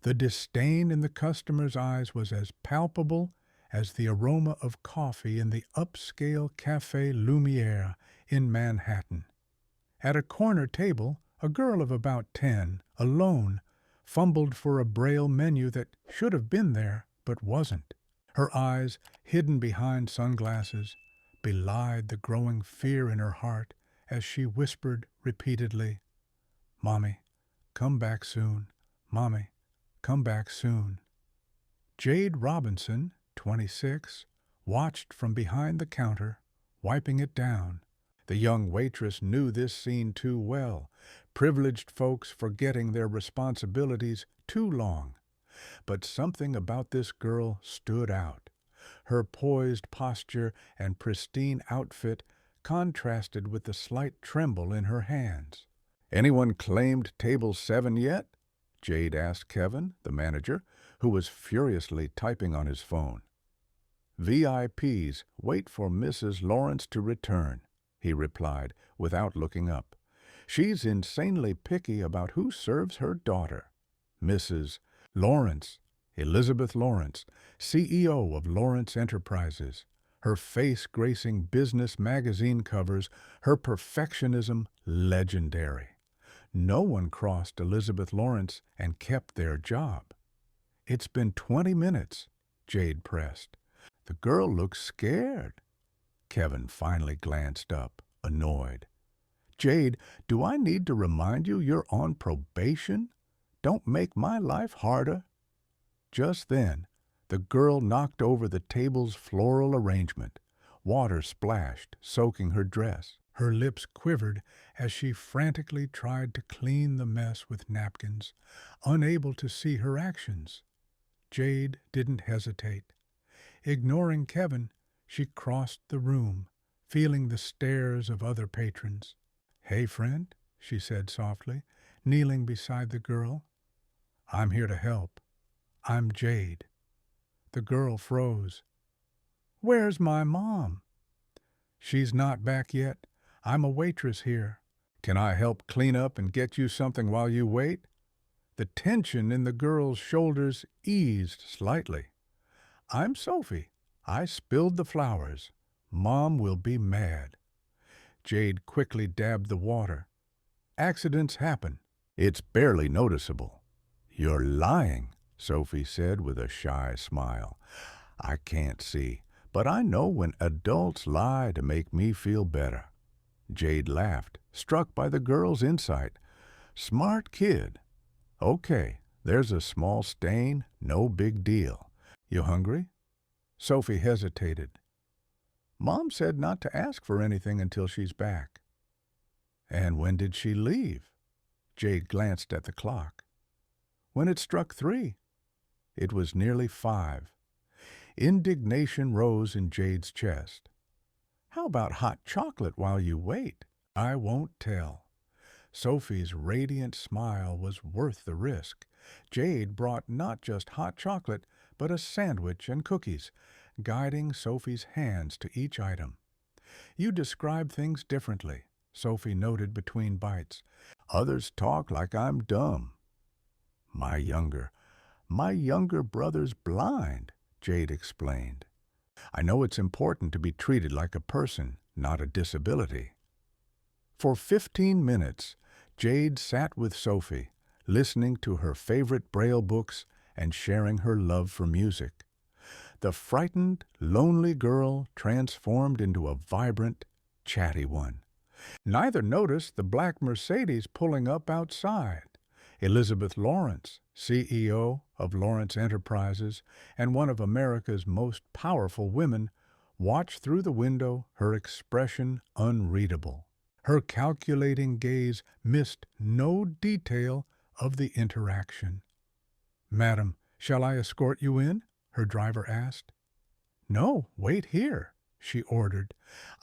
The disdain in the customer's eyes was as palpable as the aroma of coffee in the upscale Café Lumière in Manhattan. At a corner table, a girl of about 10, alone, fumbled for a Braille menu that should have been there but wasn't. Her eyes, hidden behind sunglasses, belied the growing fear in her heart as she whispered repeatedly, "Mommy, come back soon. Mommy, come back soon." Jade Robinson, 26, watched from behind the counter, wiping it down. The young waitress knew this scene too well, privileged folks forgetting their responsibilities too long. But something about this girl stood out. Her poised posture and pristine outfit contrasted with the slight tremble in her hands. "Anyone claimed table 7 yet?" Jade asked Kevin, the manager, who was furiously typing on his phone. "VIPs wait for Mrs. Lawrence to return," he replied without looking up. "She's insanely picky about who serves her daughter. Mrs. Lawrence, Elizabeth Lawrence, CEO of Lawrence Enterprises, her face gracing business magazine covers, her perfectionism legendary. No one crossed Elizabeth Lawrence and kept their job." "It's been 20 minutes, Jade pressed. "The girl looks scared." Kevin finally glanced up, annoyed. "Jade, do I need to remind you you're on probation? Don't make my life harder." Just then, the girl knocked over the table's floral arrangement. Water splashed, soaking her dress. Her lips quivered as she frantically tried to clean the mess with napkins, unable to see her actions. Jade didn't hesitate. Ignoring Kevin, she crossed the room, feeling the stares of other patrons. "Hey, friend," she said softly, kneeling beside the girl. "I'm here to help. I'm Jade." The girl froze. "Where's my mom?" "She's not back yet. I'm a waitress here. Can I help clean up and get you something while you wait?" The tension in the girl's shoulders eased slightly. "I'm Sophie. I spilled the flowers. Mom will be mad." Jade quickly dabbed the water. "Accidents happen. It's barely noticeable." "You're lying," Sophie said with a shy smile. "I can't see, but I know when adults lie to make me feel better." Jade laughed, struck by the girl's insight. "Smart kid. Okay, there's a small stain, no big deal. You hungry?" Sophie hesitated. "Mom said not to ask for anything until she's back." "And when did she leave?" Jade glanced at the clock. "When it struck 3. It was nearly 5. Indignation rose in Jade's chest. "How about hot chocolate while you wait?" "I won't tell." Sophie's radiant smile was worth the risk. Jade brought not just hot chocolate, but a sandwich and cookies, guiding Sophie's hands to each item. "You describe things differently," Sophie noted between bites. "Others talk like I'm dumb." My younger brother's blind," Jade explained. "I know it's important to be treated like a person, not a disability." For 15 minutes, Jade sat with Sophie, listening to her favorite Braille books and sharing her love for music. The frightened, lonely girl transformed into a vibrant, chatty one. Neither noticed the black Mercedes pulling up outside. Elizabeth Lawrence, CEO of Lawrence Enterprises and one of America's most powerful women, watched through the window, her expression unreadable. Her calculating gaze missed no detail of the interaction. "Madam, shall I escort you in?" her driver asked. "No, wait here," she ordered,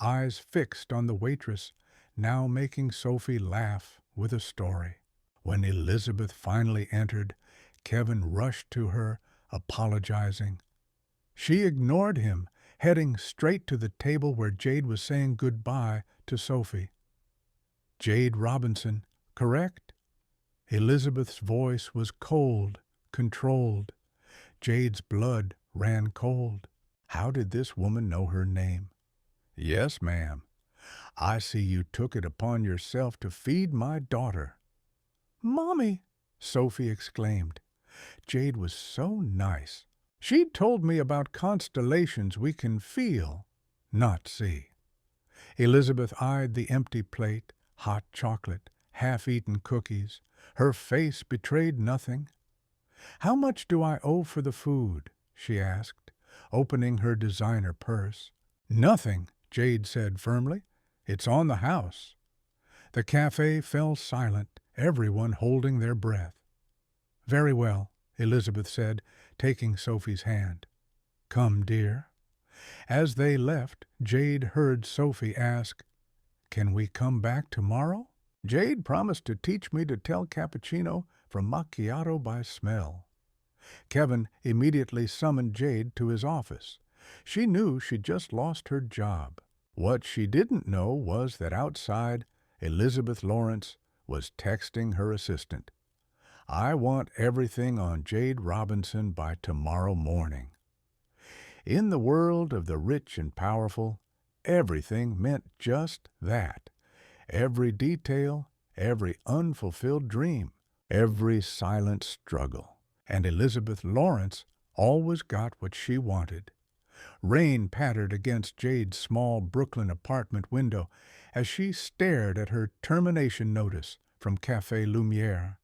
eyes fixed on the waitress, now making Sophie laugh with a story. When Elizabeth finally entered, Kevin rushed to her, apologizing. She ignored him, heading straight to the table where Jade was saying goodbye to Sophie. "Jade Robinson, correct?" Elizabeth's voice was cold, controlled. Jade's blood ran cold. How did this woman know her name? Yes, ma'am. I see you took it upon yourself to feed my daughter. Mommy, Sophie exclaimed. Jade was so nice. She told me about constellations we can feel, not see. Elizabeth eyed the empty plate, hot chocolate, half-eaten cookies. Her face betrayed nothing. How much do I owe for the food? She asked, opening her designer purse. Nothing, Jade said firmly. It's on the house. The cafe fell silent, everyone holding their breath. Very well, Elizabeth said, taking Sophie's hand. Come, dear. As they left, Jade heard Sophie ask, Can we come back tomorrow? Jade promised to teach me to tell cappuccino from macchiato by smell. Kevin immediately summoned Jade to his office. She knew she'd just lost her job. What she didn't know was that outside, Elizabeth Lawrence was texting her assistant. I want everything on Jade Robinson by tomorrow morning. In the world of the rich and powerful, everything meant just that. Every detail, every unfulfilled dream, every silent struggle. And Elizabeth Lawrence always got what she wanted. Rain pattered against Jade's small Brooklyn apartment window as she stared at her termination notice from Café Lumière.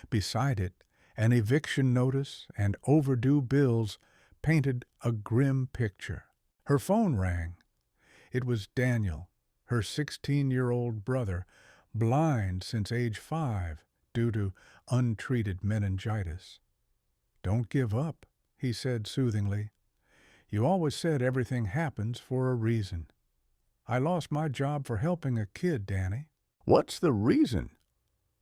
Beside it, an eviction notice and overdue bills painted a grim picture. Her phone rang. It was Daniel, her 16-year-old brother, blind since age 5 due to untreated meningitis. Don't give up, he said soothingly. You always said everything happens for a reason. I lost my job for helping a kid, Danny. What's the reason?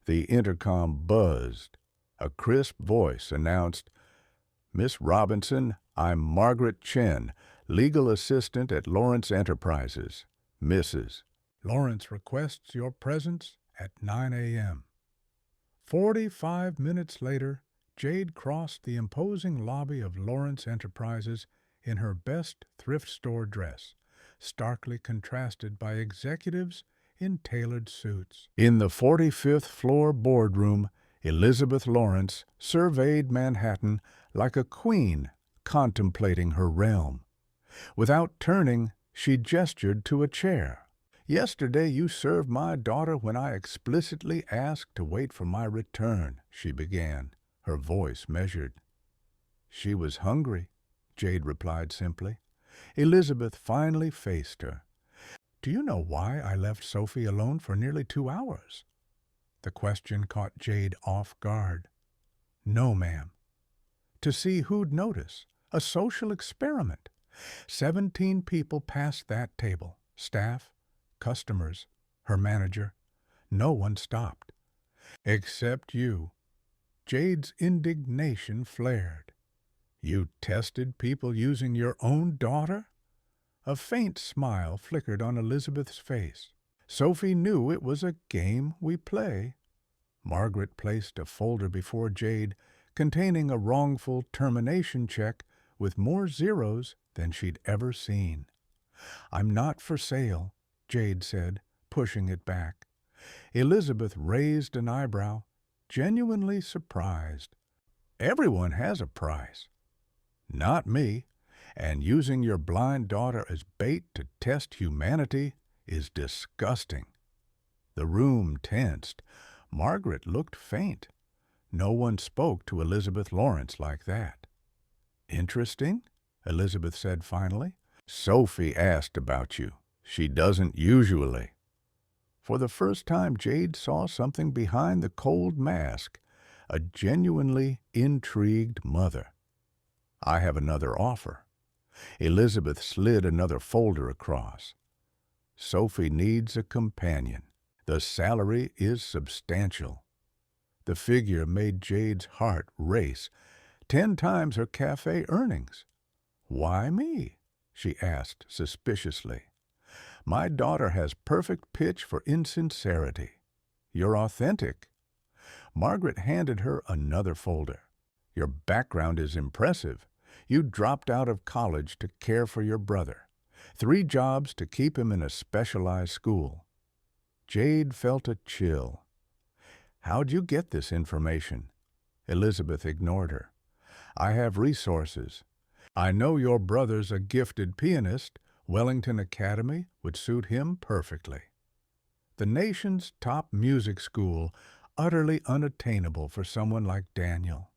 The intercom buzzed. A crisp voice announced, Miss Robinson, I'm Margaret Chen, legal assistant at Lawrence Enterprises. Mrs. Lawrence requests your presence at 9 a.m. 45 minutes later, Jade crossed the imposing lobby of Lawrence Enterprises in her best thrift store dress, starkly contrasted by executives in tailored suits. In the 45th floor boardroom, Elizabeth Lawrence surveyed Manhattan like a queen contemplating her realm. Without turning, she gestured to a chair. Yesterday you served my daughter when I explicitly asked to wait for my return, she began, her voice measured. She was hungry, Jade replied simply. Elizabeth finally faced her. Do you know why I left Sophie alone for nearly 2 hours? The question caught Jade off guard. No, ma'am. To see who'd notice. A social experiment. 17 people passed that table. Staff, customers, her manager. No one stopped. Except you. Jade's indignation flared. You tested people using your own daughter? A faint smile flickered on Elizabeth's face. Sophie knew it was a game we play. Margaret placed a folder before Jade containing a wrongful termination check with more zeros than she'd ever seen. I'm not for sale, Jade said, pushing it back. Elizabeth raised an eyebrow, genuinely surprised. Everyone has a price. Not me. And using your blind daughter as bait to test humanity is disgusting. The room tensed. Margaret looked faint. No one spoke to Elizabeth Lawrence like that. Interesting, Elizabeth said finally. Sophie asked about you. She doesn't usually. For the first time, Jade saw something behind the cold mask, a genuinely intrigued mother. I have another offer. Elizabeth slid another folder across. Sophie needs a companion. The salary is substantial. The figure made Jade's heart race, 10 times her cafe earnings. Why me? She asked suspiciously. My daughter has perfect pitch for insincerity. You're authentic. Margaret handed her another folder. Your background is impressive. You dropped out of college to care for your brother. 3 jobs to keep him in a specialized school. Jade felt a chill. How'd you get this information? Elizabeth ignored her. I have resources. I know your brother's a gifted pianist. Wellington Academy would suit him perfectly. The nation's top music school, utterly unattainable for someone like Daniel.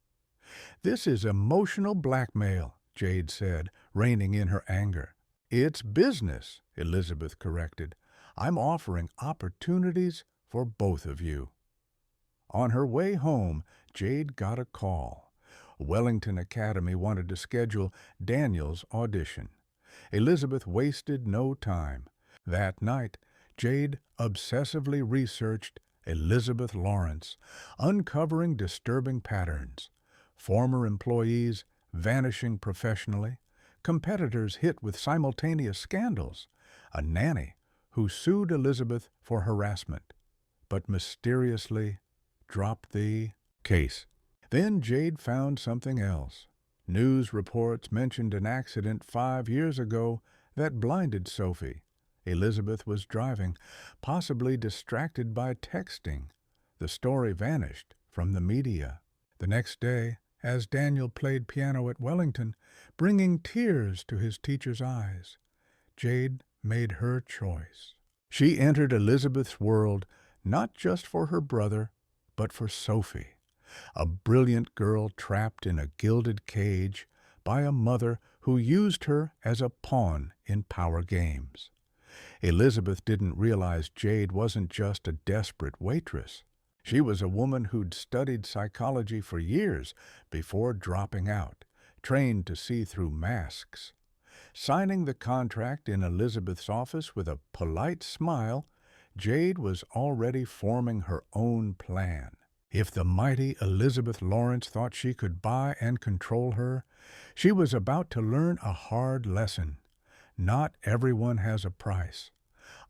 This is emotional blackmail, Jade said, reining in her anger. It's business, Elizabeth corrected. I'm offering opportunities for both of you. On her way home, Jade got a call. Wellington Academy wanted to schedule Daniel's audition. Elizabeth wasted no time. That night, Jade obsessively researched Elizabeth Lawrence, uncovering disturbing patterns. Former employees vanishing professionally, competitors hit with simultaneous scandals, a nanny who sued Elizabeth for harassment, but mysteriously dropped the case. Then Jade found something else. News reports mentioned an accident 5 years ago that blinded Sophie. Elizabeth was driving, possibly distracted by texting. The story vanished from the media. The next day, as Daniel played piano at Wellington, bringing tears to his teacher's eyes, Jade made her choice. She entered Elizabeth's world not just for her brother, but for Sophie, a brilliant girl trapped in a gilded cage by a mother who used her as a pawn in power games. Elizabeth didn't realize Jade wasn't just a desperate waitress. She was a woman who'd studied psychology for years before dropping out, trained to see through masks. Signing the contract in Elizabeth's office with a polite smile, Jade was already forming her own plan. If the mighty Elizabeth Lawrence thought she could buy and control her, she was about to learn a hard lesson. Not everyone has a price.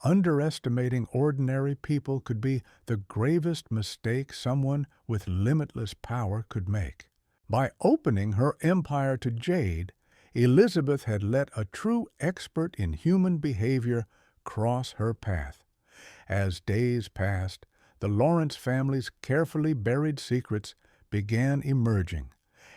Underestimating ordinary people could be the gravest mistake someone with limitless power could make. By opening her empire to Jade, Elizabeth had let a true expert in human behavior cross her path. As days passed, the Lawrence family's carefully buried secrets began emerging,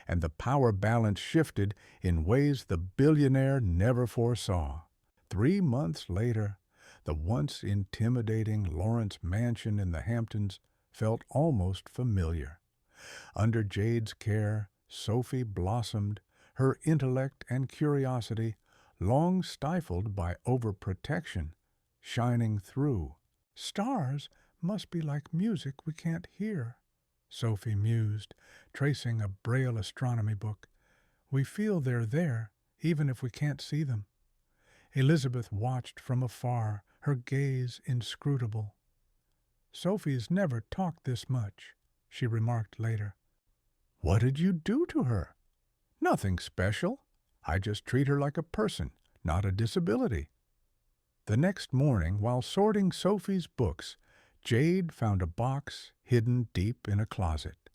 and the power balance shifted in ways the billionaire never foresaw. 3 months later, the once intimidating Lawrence mansion in the Hamptons felt almost familiar. Under Jade's care, Sophie blossomed, her intellect and curiosity, long stifled by overprotection, shining through. Stars must be like music we can't hear, Sophie mused, tracing a Braille astronomy book. We feel they're there, even if we can't see them. Elizabeth watched from afar, her gaze inscrutable. Sophie's never talked this much, she remarked later. What did you do to her? Nothing special. I just treat her like a person, not a disability. The next morning, while sorting Sophie's books, Jade found a box hidden deep in a closet.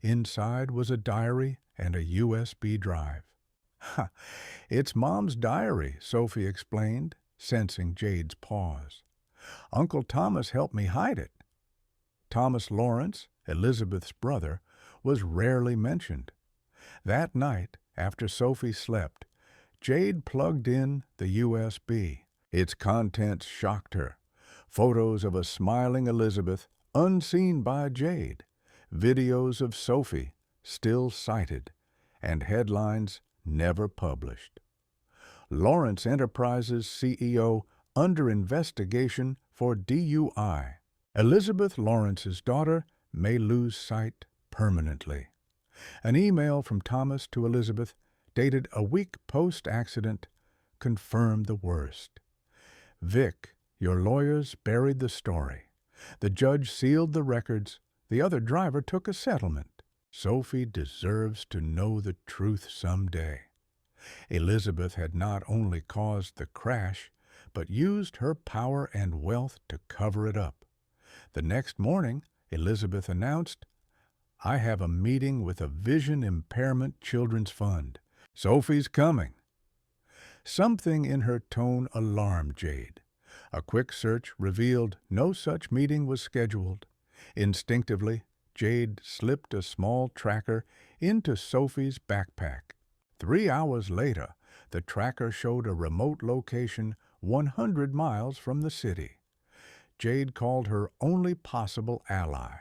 Inside was a diary and a USB drive. Ha! It's Mom's diary, Sophie explained, sensing Jade's pause. Uncle Thomas helped me hide it. Thomas Lawrence, Elizabeth's brother, was rarely mentioned. That night, after Sophie slept, Jade plugged in the USB. Its contents shocked her. Photos of a smiling Elizabeth, unseen by Jade. Videos of Sophie, still cited. And headlines never published. Lawrence Enterprises CEO under investigation for DUI. Elizabeth Lawrence's daughter may lose sight permanently. An email from Thomas to Elizabeth, dated a week post-accident, confirmed the worst. Vic, your lawyers buried the story. The judge sealed the records. The other driver took a settlement. Sophie deserves to know the truth someday. Elizabeth had not only caused the crash, but used her power and wealth to cover it up. The next morning, Elizabeth announced, I have a meeting with a Vision Impairment Children's Fund. Sophie's coming." Something in her tone alarmed Jade. A quick search revealed no such meeting was scheduled. Instinctively, Jade slipped a small tracker into Sophie's backpack. 3 hours later, the tracker showed a remote location 100 miles from the city. Jade called her only possible ally,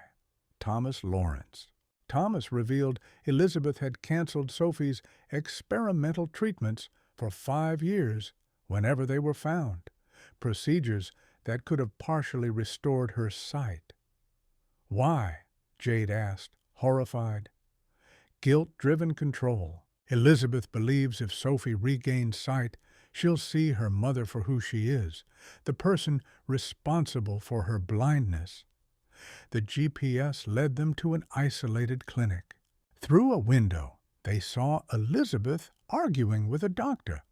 Thomas Lawrence. Thomas revealed Elizabeth had canceled Sophie's experimental treatments for 5 years whenever they were found, procedures that could have partially restored her sight. "Why?" Jade asked, horrified. "Guilt-driven control. Elizabeth believes if Sophie regains sight, she'll see her mother for who she is, the person responsible for her blindness." The GPS led them to an isolated clinic. Through a window, they saw Elizabeth arguing with a doctor,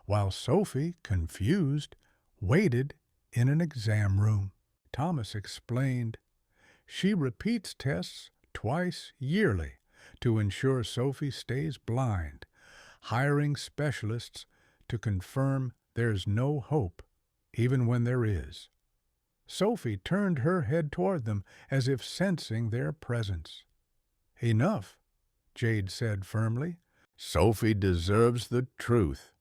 while Sophie, confused, waited in an exam room. Thomas explained, "She repeats tests twice yearly to ensure Sophie stays blind, hiring specialists to confirm there's no hope, even when there is." Sophie turned her head toward them as if sensing their presence. "Enough," Jade said firmly. "Sophie deserves the truth."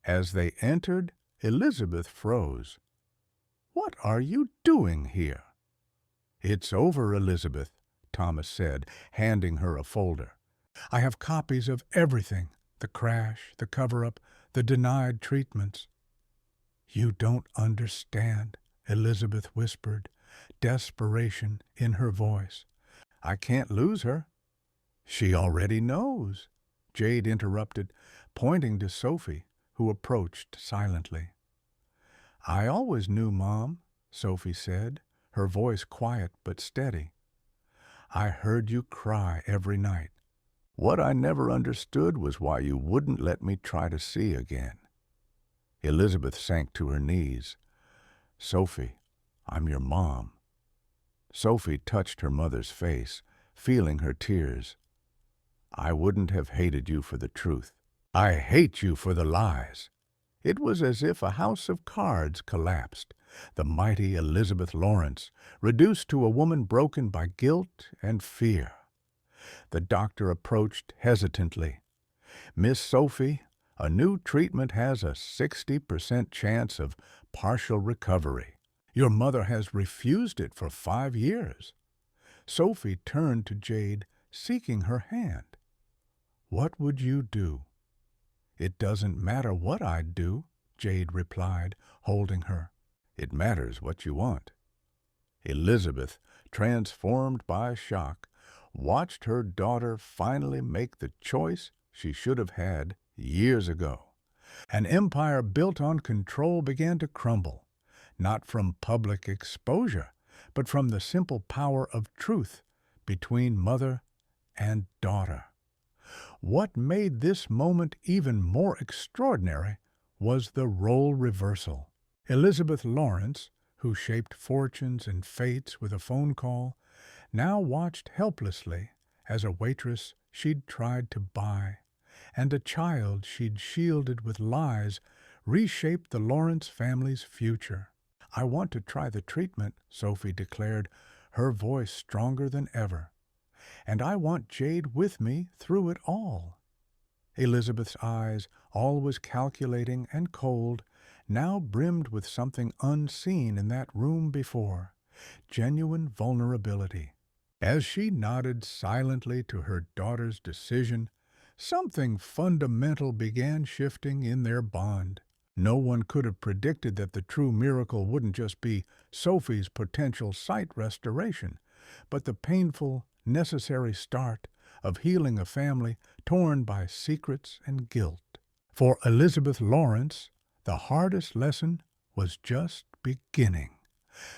As they entered, Elizabeth froze. "What are you doing here?" "It's over, Elizabeth," Thomas said, handing her a folder. "I have copies of everything, the crash, the cover-up, the denied treatments." "You don't understand," Elizabeth whispered, desperation in her voice. "I can't lose her." "She already knows," Jade interrupted, pointing to Sophie, who approached silently. "I always knew, Mom," Sophie said, her voice quiet but steady. "I heard you cry every night. What I never understood was why you wouldn't let me try to see again." Elizabeth sank to her knees. "Sophie, I'm your mom." Sophie touched her mother's face, feeling her tears. "I wouldn't have hated you for the truth. I hate you for the lies." It was as if a house of cards collapsed, the mighty Elizabeth Lawrence reduced to a woman broken by guilt and fear. The doctor approached hesitantly. "Miss Sophie, a new treatment has a 60% chance of partial recovery. Your mother has refused it for 5 years." Sophie turned to Jade, seeking her hand. "What would you do?" "It doesn't matter what I'd do," Jade replied, holding her. "It matters what you want." Elizabeth, transformed by shock, watched her daughter finally make the choice she should have had years ago. An empire built on control began to crumble, not from public exposure, but from the simple power of truth between mother and daughter. What made this moment even more extraordinary was the role reversal. Elizabeth Lawrence, who shaped fortunes and fates with a phone call, now watched helplessly as a waitress she'd tried to buy, and a child she'd shielded with lies, reshaped the Lawrence family's future. "I want to try the treatment," Sophie declared, her voice stronger than ever. "And I want Jade with me through it all." Elizabeth's eyes, always calculating and cold, now brimmed with something unseen in that room before, genuine vulnerability. As she nodded silently to her daughter's decision, something fundamental began shifting in their bond. No one could have predicted that the true miracle wouldn't just be Sophie's potential sight restoration, but the painful, necessary start of healing a family torn by secrets and guilt. For Elizabeth Lawrence, the hardest lesson was just beginning.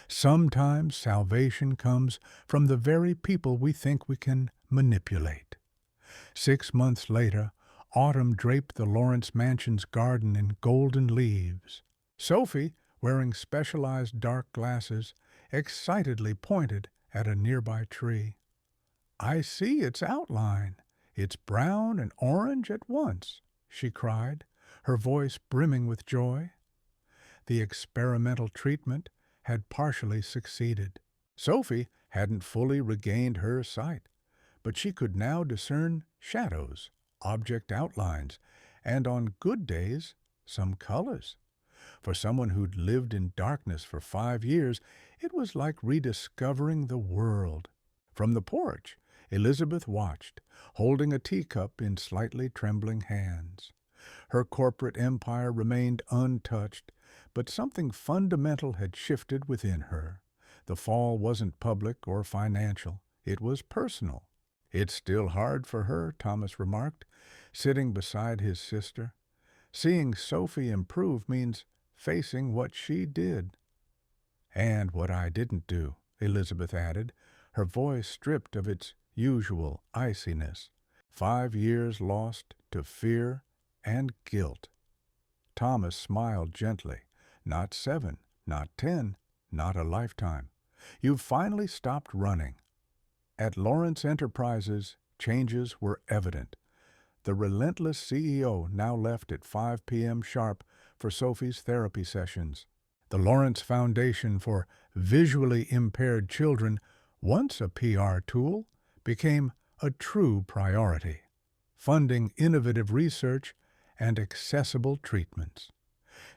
Sometimes salvation comes from the very people we think we can manipulate. 6 months later, autumn draped the Lawrence mansion's garden in golden leaves. Sophie, wearing specialized dark glasses, excitedly pointed at a nearby tree. I see its outline. It's brown and orange at once, she cried, her voice brimming with joy. The experimental treatment had partially succeeded. Sophie hadn't fully regained her sight, but she could now discern shadows, object outlines, and on good days, some colors. For someone who'd lived in darkness for 5 years, it was like rediscovering the world. From the porch, Elizabeth watched, holding a teacup in slightly trembling hands. Her corporate empire remained untouched, but something fundamental had shifted within her. The fall wasn't public or financial. It was personal. It's still hard for her, Thomas remarked, sitting beside his sister. Seeing Sophie improve means facing what she did. And what I didn't do, Elizabeth added, her voice stripped of its usual iciness. 5 years lost to fear and guilt. Thomas smiled gently. Not 7, not 10, not a lifetime. You've finally stopped running. At Lawrence Enterprises, changes were evident. The relentless CEO now left at 5 p.m. sharp for Sophie's therapy sessions. The Lawrence Foundation for Visually Impaired Children, once a PR tool, became a true priority, funding innovative research and accessible treatments.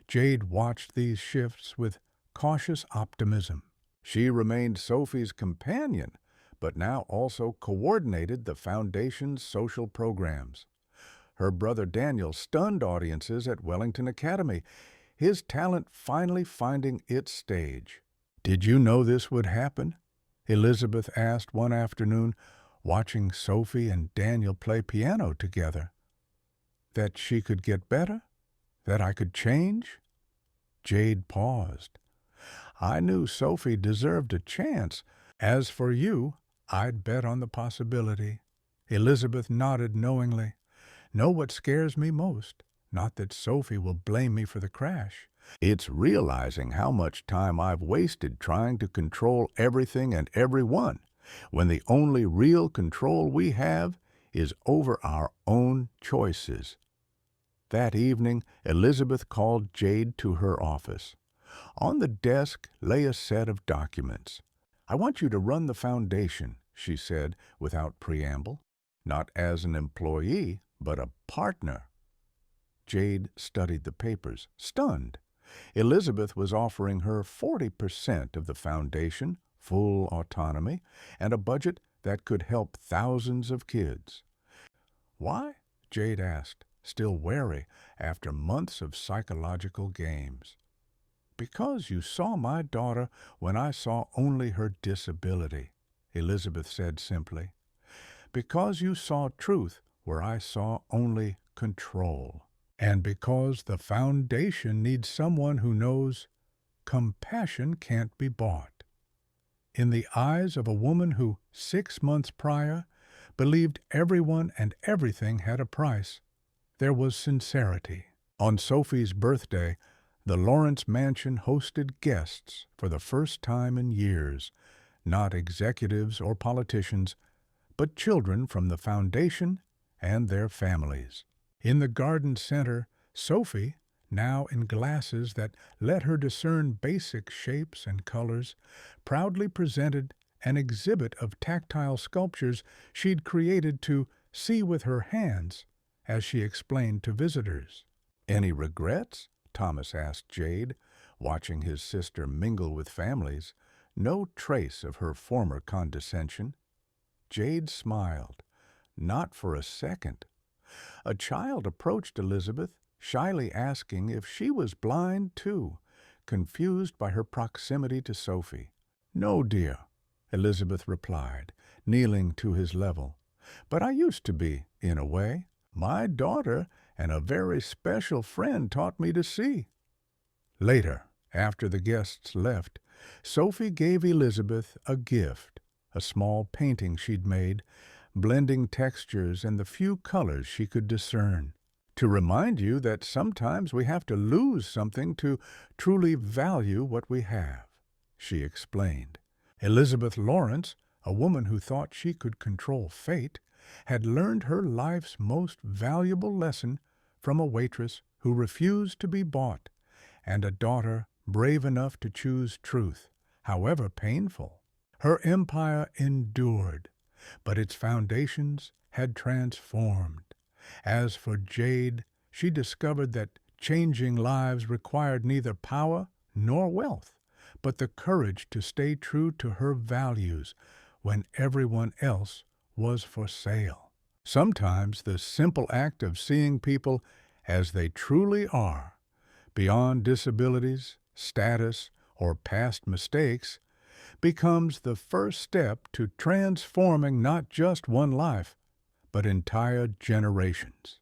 Jade watched these shifts with cautious optimism. She remained Sophie's companion, but now also coordinated the Foundation's social programs. Her brother Daniel stunned audiences at Wellington Academy, his talent finally finding its stage. "Did you know this would happen?" Elizabeth asked one afternoon, watching Sophie and Daniel play piano together. "That she could get better? That I could change?" Jade paused. "I knew Sophie deserved a chance. As for you, I'd bet on the possibility." Elizabeth nodded knowingly. "Know what scares me most? Not that Sophie will blame me for the crash. It's realizing how much time I've wasted trying to control everything and everyone, when the only real control we have is over our own choices." That evening, Elizabeth called Jade to her office. On the desk lay a set of documents. "I want you to run the foundation," she said without preamble. "Not as an employee, but a partner." Jade studied the papers, stunned. Elizabeth was offering her 40% of the foundation, full autonomy, and a budget that could help thousands of kids. "Why?" Jade asked, still wary after months of psychological games. "Because you saw my daughter when I saw only her disability," Elizabeth said simply. "Because you saw truth where I saw only control. And because the foundation needs someone who knows compassion can't be bought." In the eyes of a woman who, 6 months prior, believed everyone and everything had a price, there was sincerity. On Sophie's birthday, the Lawrence mansion hosted guests for the first time in years, not executives or politicians, but children from the foundation and their families. In the garden center, Sophie, now in glasses that let her discern basic shapes and colors, proudly presented an exhibit of tactile sculptures she'd created to see with her hands, as she explained to visitors. "Any regrets?" Thomas asked Jade, watching his sister mingle with families, no trace of her former condescension. Jade smiled. Not for a second. A child approached Elizabeth, shyly asking if she was blind too, confused by her proximity to Sophie. "No, dear," Elizabeth replied, kneeling to his level. "But I used to be, in a way. My daughter and a very special friend taught me to see." Later, after the guests left, Sophie gave Elizabeth a gift, a small painting she'd made, blending textures and the few colors she could discern. "To remind you that sometimes we have to lose something to truly value what we have," she explained. Elizabeth Lawrence, a woman who thought she could control fate, had learned her life's most valuable lesson from a waitress who refused to be bought, and a daughter brave enough to choose truth, however painful. Her empire endured, but its foundations had transformed. As for Jade, she discovered that changing lives required neither power nor wealth, but the courage to stay true to her values when everyone else was for sale. Sometimes the simple act of seeing people as they truly are, beyond disabilities, status, or past mistakes, becomes the first step to transforming not just one life, but entire generations.